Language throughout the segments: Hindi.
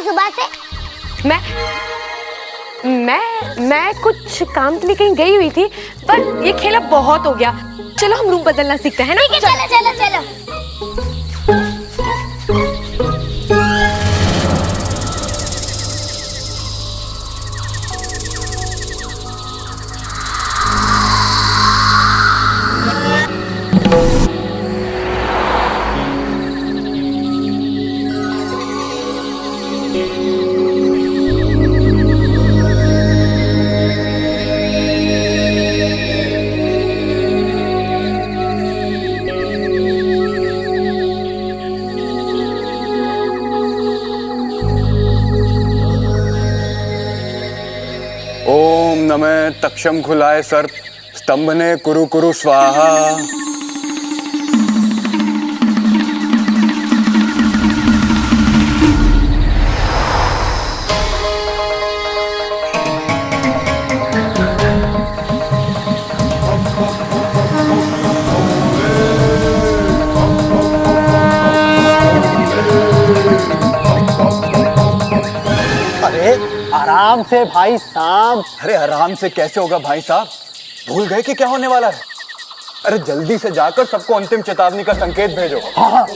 सुबह से? मैं कुछ काम के लिए कहीं गई हुई थी, पर ये खेला बहुत हो गया। चलो हम रूम बदलना सीखते हैं ना। ठीक है, चलो चलो चलो। ओम नमः तक्षम खुलाए सर्प स्तंभने कुरु कुरु स्वाहा। आराम से भाई साहब। अरे आराम से कैसे होगा भाई साहब? भूल गए कि क्या होने वाला है? अरे जल्दी से जाकर सबको अंतिम चेतावनी का संकेत भेजो। हाँ।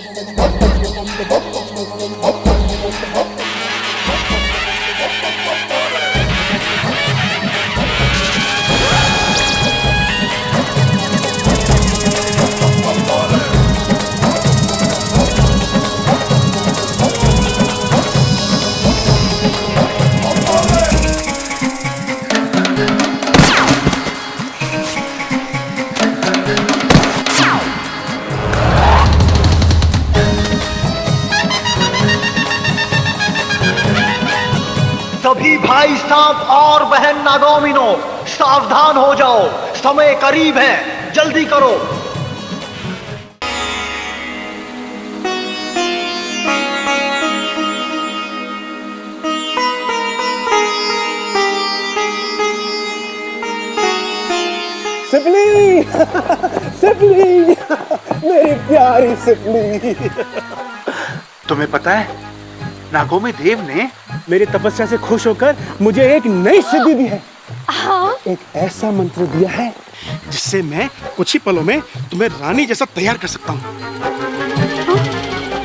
सभी भाई साहब और बहन नागोमिनो सावधान हो जाओ, समय करीब है, जल्दी करो। सिपली सिपली मेरी प्यारी सिपली। तुम्हें पता है नागोमी देव ने मेरी तपस्या से खुश होकर मुझे एक नई सिद्धि दी है। हाँ? एक ऐसा मंत्र दिया है जिससे मैं कुछ ही पलों में तुम्हें रानी जैसा तैयार कर सकता हूँ।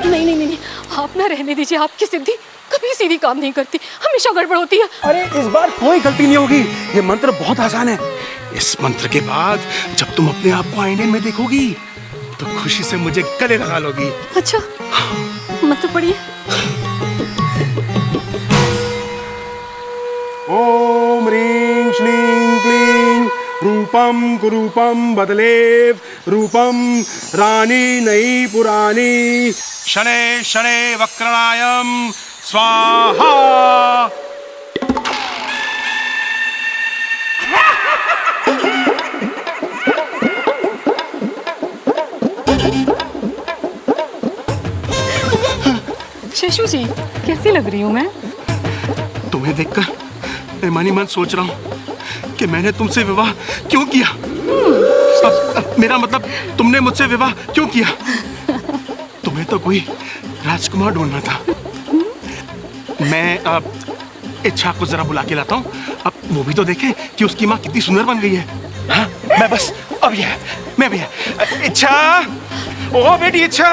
नहीं नहीं नहीं, आप ना रहने दीजिए। आपकी सिद्धि कभी सीधी काम नहीं करती, हमेशा गड़बड़ होती है। अरे इस बार कोई गलती नहीं होगी। ये मंत्र बहुत आसान है। इस मंत्र के बाद जब तुम अपने आप को आईने में देखोगी तो खुशी से मुझे गले लगा लोगी। अच्छा, मंत्र पढ़िए। ओम ह्रीं श्लीं क्लीं रूपम कुरूपम बदलेव रूपम रानी नई पुरानी शनै शनै वक्रणायम स्वाहा। शेषू जी, कैसी लग रही हूँ मैं? तुम्हें देखकर मैं मन ही मन सोच रहा हूँ कि मैंने तुमसे विवाह क्यों किया। मेरा मतलब तुमने मुझसे विवाह क्यों किया? तुम्हें तो कोई राजकुमार ढूंढना था। मैं इच्छा को जरा बुला के लाता हूँ, अब वो भी तो देखे कि उसकी माँ कितनी सुंदर बन गई है। हाँ, मैं बस अब ये मैं भी इच्छा, ओ बेटी इच्छा।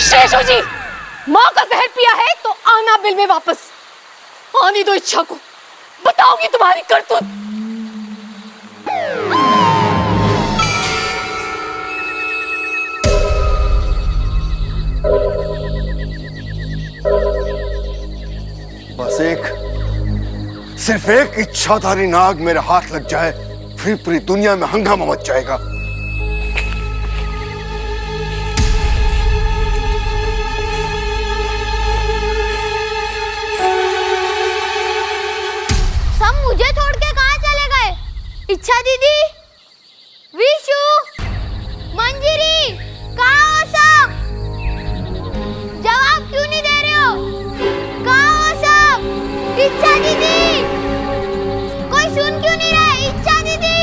शेषू जी, माँ का जहर पिया है तो आना बिल में वापस। आनी दो इच्छा को, बताओगी तुम्हारी करतूत। बस सिर्फ एक इच्छाधारी नाग मेरे हाथ लग जाए, फिर पूरी दुनिया में हंगामा मच जाएगा। मुझे छोड़ के कहाँ चले गए? इच्छा दीदी, विशु, मंजरी, कहाँ हो सब? जवाब क्यों नहीं दे रहे हो? कहाँ हो सब? इच्छा दीदी, कोई सुन क्यों नहीं रहा? इच्छा दीदी।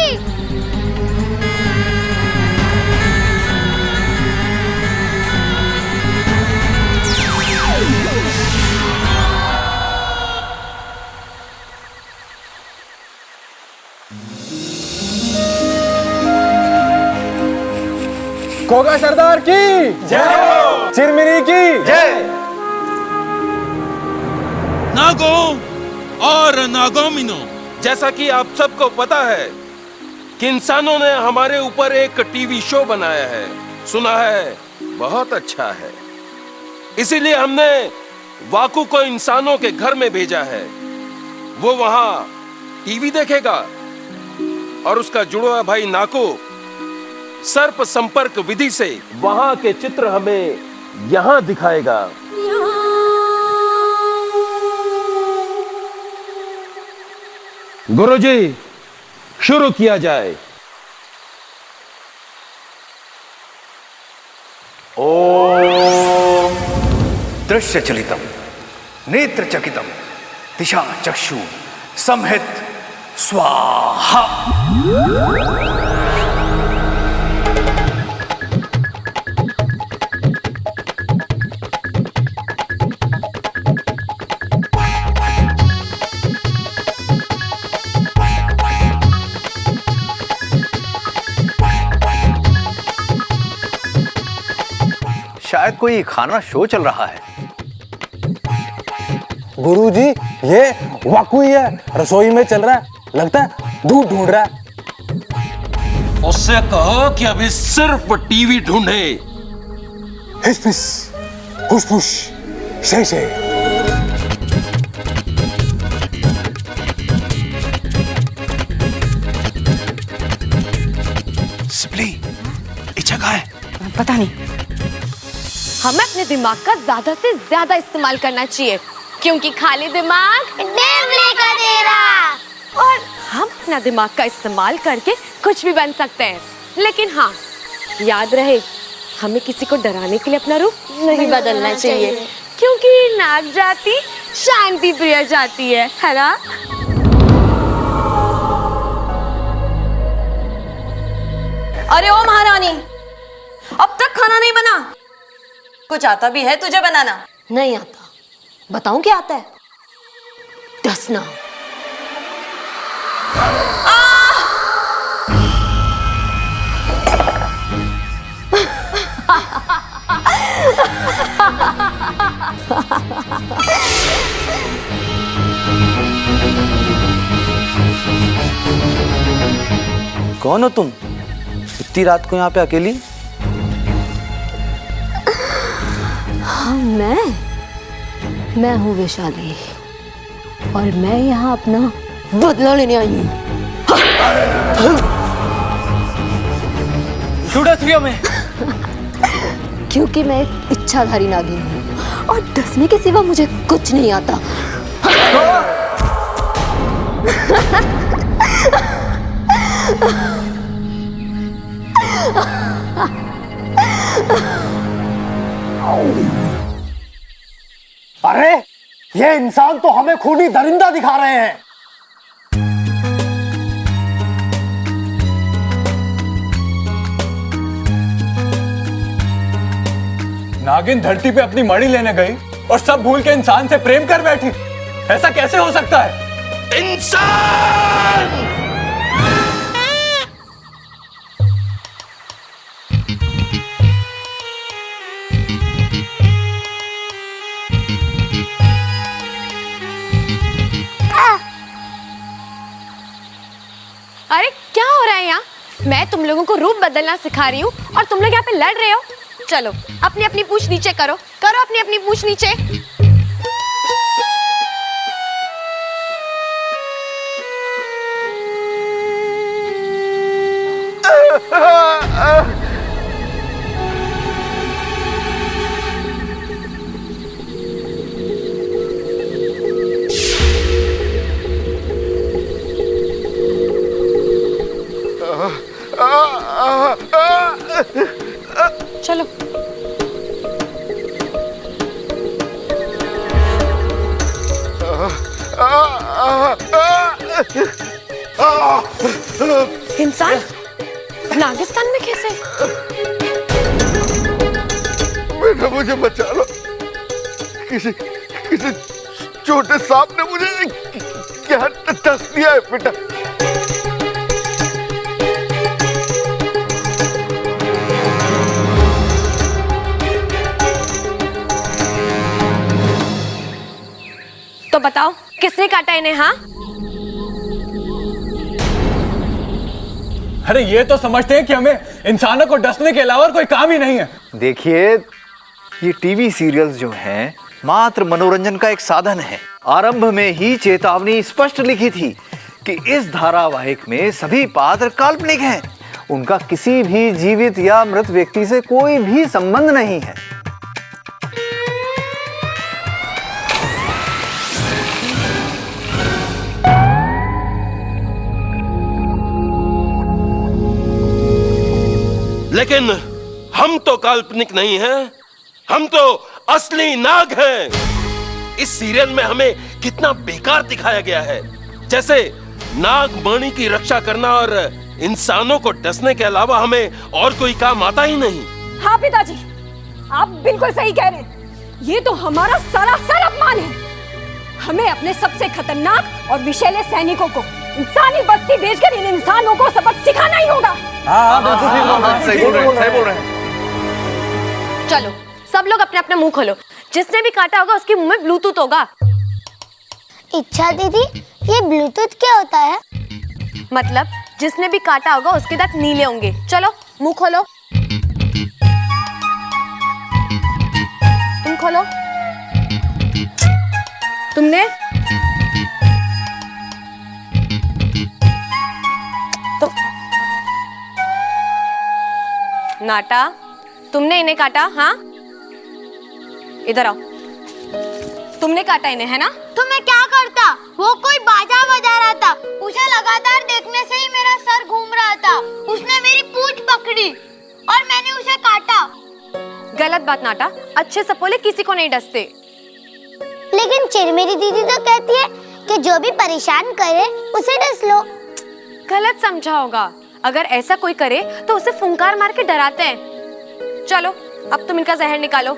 खोगा सरदार की जय हो, चिरमिरी की जय। नागो और नागोमिनो, जैसा कि आप सबको पता है कि इंसानों ने हमारे ऊपर एक टीवी शो बनाया है, सुना है बहुत अच्छा है। इसीलिए हमने वाकू को इंसानों के घर में भेजा है। वो वहां टीवी देखेगा और उसका जुड़वा भाई नाको सर्प संपर्क विधि से वहां के चित्र हमें यहां दिखाएगा। गुरुजी, शुरू किया जाए। ओम दृश्य चलितम नेत्र चकितम दिशा चक्षु संहित स्वाहा। शायद कोई खाना शो चल रहा है। गुरुजी, ये वाकू ही है, रसोई में चल रहा है, लगता है दूध ढूंढ रहा है। उससे कहो कि अभी सिर्फ टीवी ढूंढे। हिस हिस, हुश हुश, शे शे। सिपली, इच्छा कहाँ है? पता नहीं। हमें अपने दिमाग का ज्यादा से ज्यादा इस्तेमाल करना चाहिए, क्योंकि खाली दिमाग देवले का डेरा। और हम अपना दिमाग का इस्तेमाल करके कुछ भी बन सकते हैं। लेकिन हाँ, याद रहे, हमें किसी को डराने के लिए अपना रूप नहीं बदलना चाहिए, क्योंकि नाग जाति शांति प्रिय जाति है ना? अरे ओ महारानी, अब तक खाना नहीं बना? कुछ आता भी है तुझे बनाना? नहीं आता। बताऊं क्या आता है? दसना। कौन हो तुम? इतनी रात को यहाँ पे अकेली? हाँ, मैं हूँ वैशाली, और मैं यहाँ अपना बदला लेने आई हूँ। में क्योंकि मैं एक इच्छाधारी नागिन हूँ, और डसने के सिवा मुझे कुछ नहीं आता। अरे ये इंसान तो हमें खूनी दरिंदा दिखा रहे हैं। नागिन धरती पे अपनी मणि लेने गई और सब भूल के इंसान से प्रेम कर बैठी। ऐसा कैसे हो सकता है? इंसान! अरे क्या हो रहा है यहाँ? मैं तुम लोगों को रूप बदलना सिखा रही हूँ और तुम लोग यहाँ पे लड़ रहे हो। चलो अपनी अपनी पूंछ नीचे करो, करो अपनी अपनी पूंछ नीचे। चलो इंसान नागिस्तान में कैसे? बेटा मुझे बचा लो, किसी छोटे सांप ने मुझे क्या डस दिया है बेटा। तो बताओ किसने काटा इन्हें? हाँ, अरे ये तो समझते हैं कि हमें इंसानों को डसने के अलावा और कोई काम ही नहीं है। देखिए, ये टीवी सीरियल्स जो हैं मात्र मनोरंजन का एक साधन है। आरंभ में ही चेतावनी स्पष्ट लिखी थी कि इस धारावाहिक में सभी पात्र काल्पनिक हैं। उनका किसी भी जीवित या मृत व्यक्ति से कोई भी संबंध नहीं है। लेकिन हम तो काल्पनिक नहीं हैं, हम तो असली नाग हैं। इस सीरियल में हमें कितना बेकार दिखाया गया है, जैसे नाग मणि की रक्षा करना और इंसानों को डसने के अलावा हमें और कोई काम आता ही नहीं। हाँ पिताजी, आप बिल्कुल सही कह रहे हैं। ये तो हमारा सरासर अपमान है। हमें अपने सबसे खतरनाक और विषैले सैनिकों को इंसानी बस्ती भेजकर इन इंसानों को सबक सिखाना ही होगा। सही बोल रहे हैं। चलो सब लोग अपने अपने मुंह खोलो। जिसने भी काटा होगा उसके मुंह में ब्लूटूथ होगा। इच्छा दीदी, ये ब्लूटूथ क्या होता है? मतलब जिसने भी काटा होगा उसके दांत नीले होंगे। चलो मुंह खोलो। तुम खोलो। तुमने तो नाटा, तुमने इन्हें काटा? हाँ, इधर आओ। तुमने काटा इन्हें, है ना? तो मैं क्या करता? वो कोई बाजा बजा रहा था, उसे लगातार देखने से ही मेरा सर घूम रहा था। उसने मेरी पूंछ पकड़ी और मैंने उसे काटा। गलत बात नाटा, अच्छे सपोले किसी को नहीं डसते। लेकिन चिरमेरी दीदी तो कहती है कि जो भी परेशान करे उसे डस लो। गलत समझा होगा। अगर ऐसा कोई करे तो उसे फुंकार मार के डराते हैं। चलो अब तुम इनका जहर निकालो।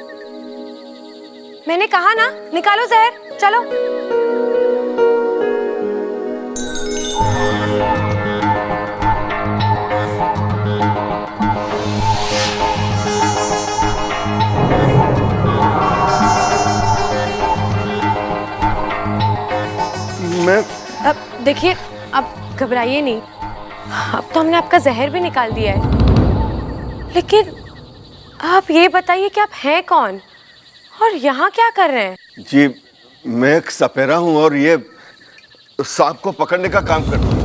मैंने कहा ना, निकालो जहर। चलो। मैं अब देखिए, अब घबराइए नहीं। अब तो हमने आपका जहर भी निकाल दिया है। लेकिन आप ये बताइए कि आप हैं कौन और यहाँ क्या कर रहे हैं? जी, मैं एक सपेरा हूं और ये सांप को पकड़ने का काम करता हूं।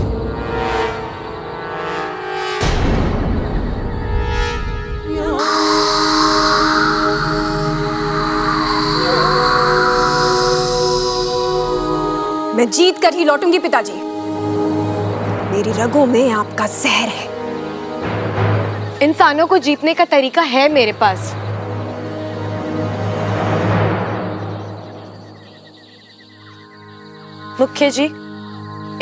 मैं जीत कर ही लौटूंगी पिताजी। मेरी रगों में आपका जहर है। इंसानों को जीतने का तरीका है मेरे पास। मुख्य जी,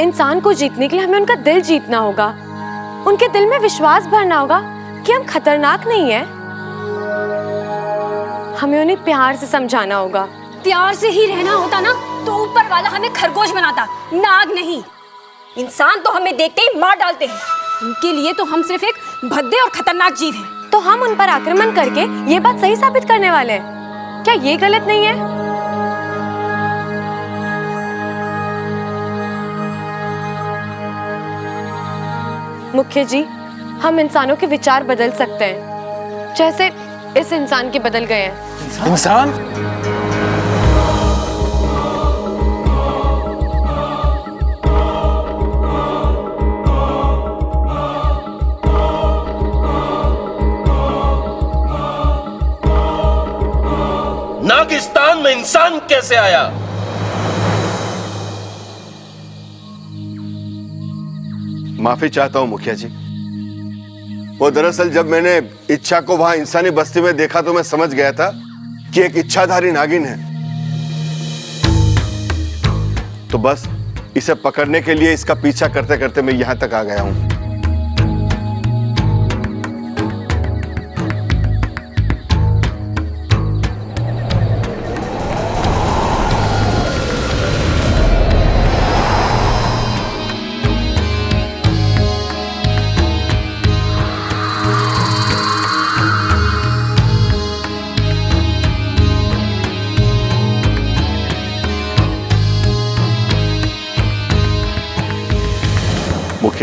इंसान को जीतने के लिए हमें उनका दिल जीतना होगा। उनके दिल में विश्वास भरना होगा कि हम खतरनाक नहीं हैं। हमें उन्हें प्यार से समझाना होगा। प्यार से ही रहना होता ना तो ऊपर वाला हमें खरगोश बनाता, नाग नहीं। इंसान तो हमें देखते ही मार डालते हैं। उनके लिए तो हम सिर्फ एक भद्दे और खतरनाक जीव हैं। तो हम उन पर आक्रमण करके ये बात सही साबित करने वाले हैं। क्या ये गलत नहीं है? मुख्य जी, हम इंसानों के विचार बदल सकते हैं, जैसे इस इंसान के बदल गए हैं। इंसान? नागिस्तान में इंसान कैसे आया? माफी चाहता हूं मुखिया जी। वो दरअसल जब मैंने इच्छा को वहां इंसानी बस्ती में देखा तो मैं समझ गया था कि एक इच्छाधारी नागिन है। तो बस इसे पकड़ने के लिए इसका पीछा करते करते मैं यहां तक आ गया हूं।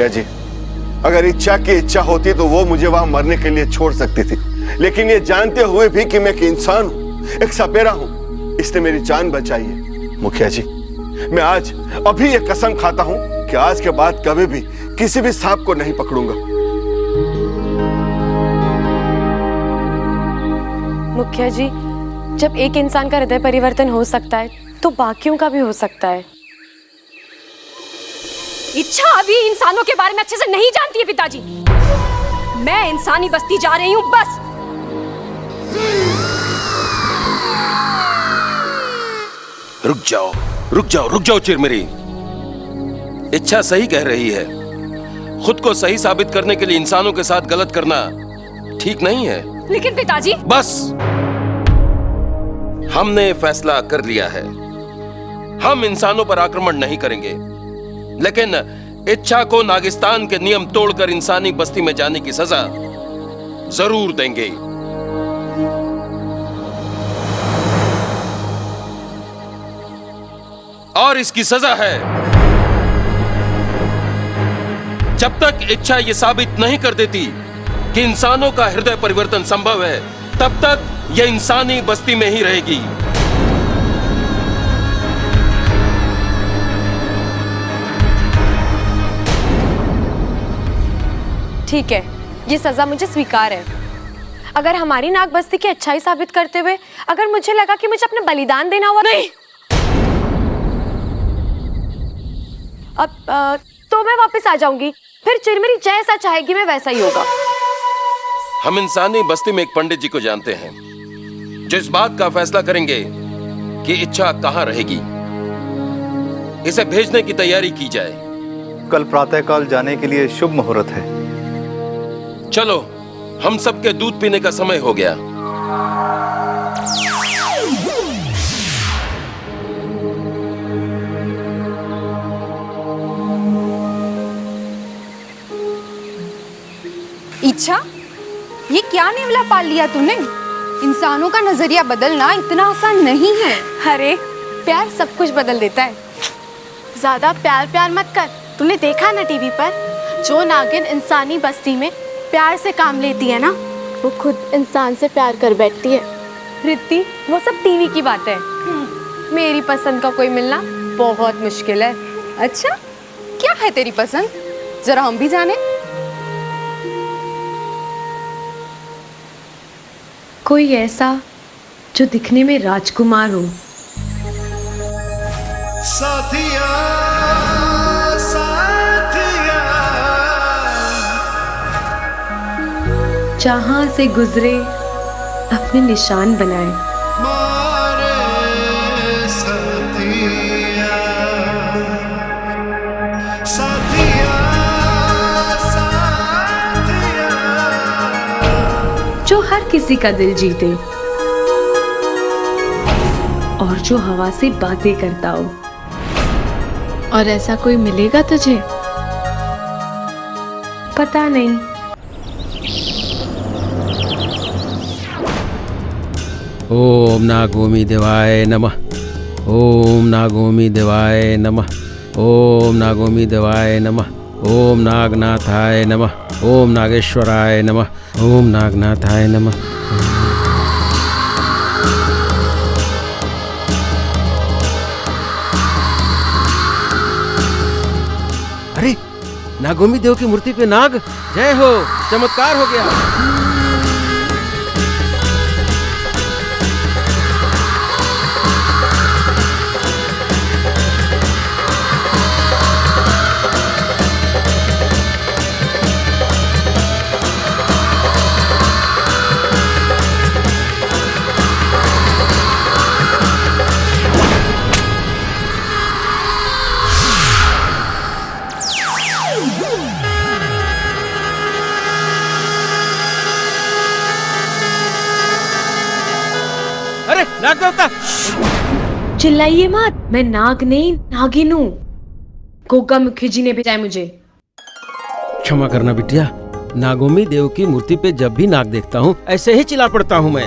मुखिया जी, अगर इच्छा की इच्छा होती तो वो मुझे वहां मरने के लिए छोड़ सकती थी, लेकिन ये जानते हुए भी कि मैं एक इंसान हूं, एक सपेरा हूं, इसने मेरी जान बचाई है। मुखिया जी, मैं आज अभी ये कसम खाता हूं कि आज के बाद कभी भी किसी भी सांप को नहीं पकड़ूंगा। मुखिया जी, जब एक इंसान का हृदय परिवर्तन हो सकता है तो बाकियों का भी हो सकता है। इच्छा अभी इंसानों के बारे में अच्छे से नहीं जानती है पिताजी। मैं इंसानी बस्ती जा रही हूँ बस। रुक जाओ चिरमिरी। इच्छा सही कह रही है। खुद को सही साबित करने के लिए इंसानों के साथ गलत करना ठीक नहीं है। लेकिन पिताजी, बस, हमने फैसला कर लिया है। हम इंसानों पर आक्रमण नहीं करेंगे, लेकिन इच्छा को नागिस्तान के नियम तोड़कर इंसानी बस्ती में जाने की सजा जरूर देंगे। और इसकी सजा है, जब तक इच्छा यह साबित नहीं कर देती कि इंसानों का हृदय परिवर्तन संभव है, तब तक यह इंसानी बस्ती में ही रहेगी। ठीक है, ये सजा मुझे स्वीकार है। अगर हमारी नाग बस्ती की अच्छाई साबित करते हुए अगर मुझे लगा कि मुझे अपना बलिदान देना हुआ, नहीं, अब तो मैं वापस आ जाऊंगी। फिर चिरमिरी जैसा चाहेगी मैं वैसा ही होगा। हम इंसानी बस्ती में एक पंडित जी को जानते हैं जो इस बात का फैसला करेंगे कि इच्छा कहां रहेगी। इसे भेजने की तैयारी की जाए। कल प्रातःकाल जाने के लिए शुभ मुहूर्त है। चलो, हम सबके दूध पीने का समय हो गया। इच्छा, ये क्या नेवला पाल लिया तूने? इंसानों का नजरिया बदलना इतना आसान नहीं है। अरे, प्यार सब कुछ बदल देता है। ज्यादा प्यार मत कर। तूने देखा ना टीवी पर, जो नागिन इंसानी बस्ती में प्यार से काम लेती है ना, वो खुद इंसान से प्यार कर बैठती है। रित्ती, वो सब टीवी की बात है। मेरी पसंद का कोई मिलना बहुत मुश्किल है। अच्छा, क्या है तेरी पसंद? जरा हम भी जाने। कोई ऐसा जो दिखने में राजकुमार हो। साथिया, साथिया, जहां से गुजरे अपने निशान बनाए। मारे साथिया, साथिया, साथिया, जो हर किसी का दिल जीते और जो हवा से बातें करता हो। और ऐसा कोई मिलेगा तुझे? पता नहीं। ओम नागोमी देवाय नमः। ओम नागोमी देवाय नमः। ओम नागोमी देवाय नमः। ओम नागनाथाय नमः। ओम नागेश्वराय नमः। ओम नागनाथाय नमः। अरे, नागोमी देव की मूर्ति पे नाग, जय हो, चमत्कार हो गया। अरे, नाग देवता! चिल्लाइए मत, मैं नाग नहीं नागिन हूँ। गोगा मुखी जी ने भेजा है मुझे। क्षमा करना बिटिया, नागोमी देव की मूर्ति पे जब भी नाग देखता हूँ ऐसे ही चिल्ला पड़ता हूँ मैं।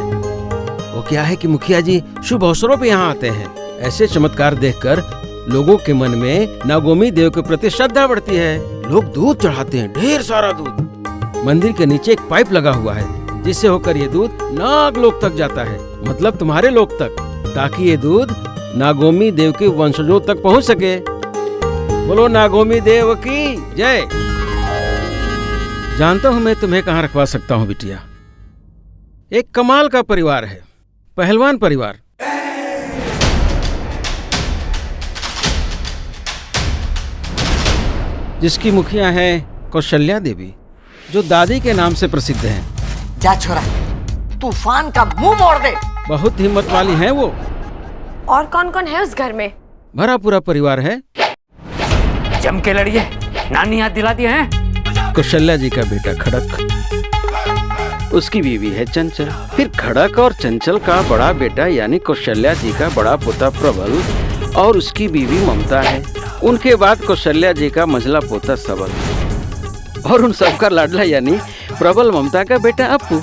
वो क्या है कि मुखिया जी शुभ अवसरों पे यहाँ आते हैं। ऐसे चमत्कार देखकर लोगों के मन में नागोमी देव के प्रति श्रद्धा बढ़ती है। लोग दूध चढ़ाते हैं, ढेर सारा दूध। मंदिर के नीचे एक पाइप लगा हुआ है जिससे होकर ये दूध नाग लोक तक जाता है, मतलब तुम्हारे लोक तक, ताकि ये दूध नागोमी देव के वंशजों तक पहुंच सके। बोलो नागोमी देव की जय। जानता हूं मैं तुम्हें कहां रखवा सकता हूं बिटिया। एक कमाल का परिवार है, पहलवान परिवार। जिसकी मुखिया है कौशल्या देवी, जो दादी के नाम से प्रसिद्ध हैं। जा छोरा, तूफान का मुंह मोड़ दे। बहुत हिम्मत वाली हैं वो। और कौन कौन है उस घर में? भरा पूरा परिवार है। जम के लड़िए, नानी याद दिला दिए हैं। कौशल्या जी का बेटा खड़क, उसकी बीवी है चंचल, फिर खड़क और चंचल का बड़ा बेटा यानी कौशल्या जी का बड़ा पोता प्रबल और उसकी बीवी ममता है। उनके बाद कौशल्या जी का मंझला पोता सबल और उन सबका लाडला यानी प्रबल ममता का बेटा अप्पू।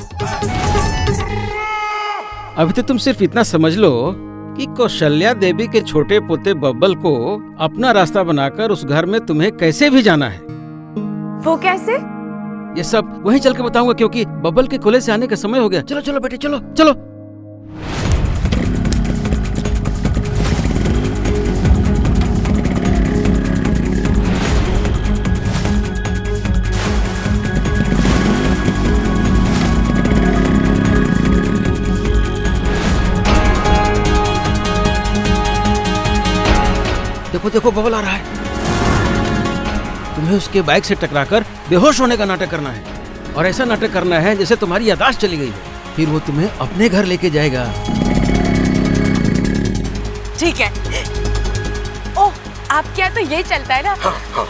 अभी तो तुम सिर्फ इतना समझ लो कि कौशल्या देवी के छोटे पोते बब्बल को अपना रास्ता बनाकर उस घर में तुम्हें कैसे भी जाना है। वो कैसे? ये सब वहीं चल के बताऊंगा, क्योंकि बब्बल के खुले से आने का समय हो गया। चलो चलो बेटे, चलो चलो। देखो देखो बबल आ रहा है। तुम्हें उसके बाइक से टकराकर बेहोश होने का नाटक करना है, और ऐसा नाटक करना है जैसे तुम्हारी याददाश्त चली गई हो। फिर वो तुम्हें अपने घर लेके जाएगा। ठीक है। ओह, आपके यहाँ तो ये चलता है ना? हाँ हाँ।